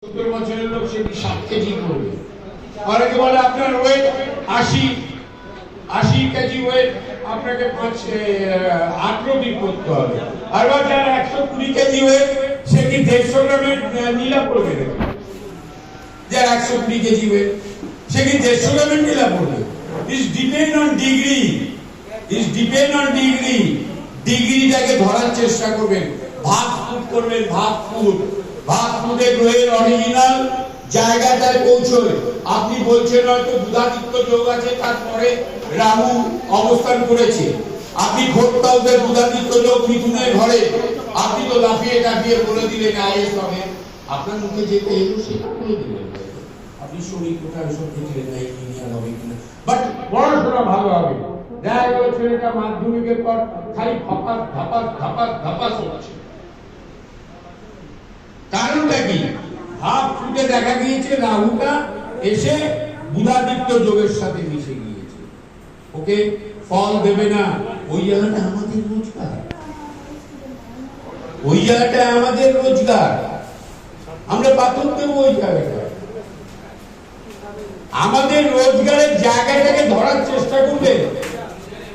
70 বছরের লোক সে 7 কেজি করবে। অনেকে বলে আপনার ওয়েট 80 কেজি ওয়েট, আপনাকে 8 দিন করতে হবে। আর যার 120 কেজি ওয়েট সে কি 150 গ্রামের নীলা পড়বে? যার 120 কেজি ওয়েট সে কি 150 গ্রামের নীলা পড়বে? ইজ ডিপেন্ড অন ডিগ্রি, ডিগ্রিটাকে ধরার চেষ্টা করবেন। ভাত ফুড করবেন, ভাত ফুডে গ্রহের অরিজিনাল জায়গাটায় পৌঁছবে। আপনি বলছেন হয়তো বুধাদিত্য যোগ আছে, তারপরে রাহু অবস্থান করেছে। আপনি ঘোরতাউদের বুধাদিত্য যোগ মিথুনের ঘরে, আপনি তো লাফিয়ে বলে দিলেন আইএস হবে। আপনার মুখে যেতে এলো সেটা বলে দিলেন, আপনি শরীর কোথায় সব দেখলেন না ইঞ্জিনিয়ার হবে কিনা, বাট পড়াশোনা ভালো হবে। দেখা গেল ছেলেটা মাধ্যমিকের পর খালি ধাপাস হচ্ছে। কারণটা কি? হাফ ফুটে দেখা গিয়েছে রাহুটা এসে বুধাদিত্য যোগের সাথে মিশে গিয়েছে। ওকে ফল দেবে না। ওই জায়গাটা আমাদের রোজগার, আমরা পাথর দেবো ওই জায়গাটা। আমাদের রোজগারের জায়গাটাকে ধরার চেষ্টা করবে।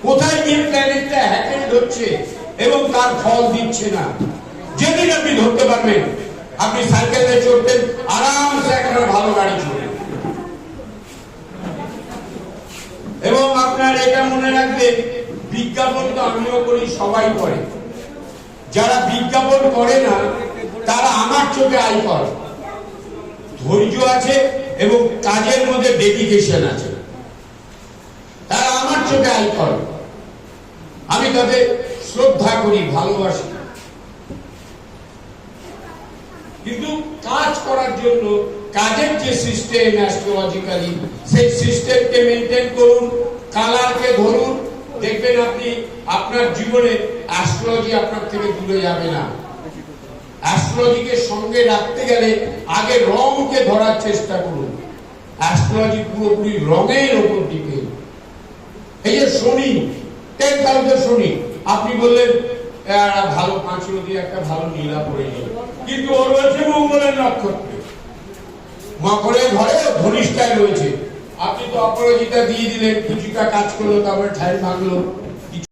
কোথায় গিয়ে প্ল্যানেটটা হ্যাকেন্ড হচ্ছে এবং তার ফল দিচ্ছে না, যেদিন আপনি ধরতে পারবেন, আপনি সাইকেলে চড়তেন আরামসে একটা ভালো গাড়ি চলবে। এবং আপনার এটা মনে রাখবেন, বিজ্ঞাপন তো আমিও করি, সবাই করে। যারা বিজ্ঞাপন করে না তারা আমার চোখে আয় করে, ধৈর্য আছে এবং কাজের মধ্যে ডেডিকেশন আছে, তারা আমার চোখে আয় করে। আমি তাদের শ্রদ্ধা করি, ভালোবাসি। কিন্তু কাজ করার জন্য কাজের যে সিস্টেম অ্যাস্ট্রোলজিক্যালি, সেই সিস্টেমকে মেনটেন করুন, কালারকে ধরুন। দেখবেন আপনি আপনার জীবনে অ্যাস্ট্রোলজি আপনার থেকে দূরে যাবে না। অ্যাস্ট্রোলজিকে সঙ্গে রাখতে গেলে আগে রংকে ধরার চেষ্টা করুন। অ্যাস্ট্রোলজি পুরোপুরি রঙের উপর দিকে। এই যে শনি, 10th হাউসে শনি, আপনি বললেন ভালো পাঁচলো দিয়ে একটা ভালো নীলা পড়ে গেল, কিন্তু ওর রয়েছে মঙ্গলের নক্ষত্রে, মকরের ঘরে ধনিষ্ঠায় রয়েছে। আপনি তো অপরাজিতা দিয়ে দিলেন, কিছুটা কাজ করলো, তারপরে ঠাই ভাঙলো।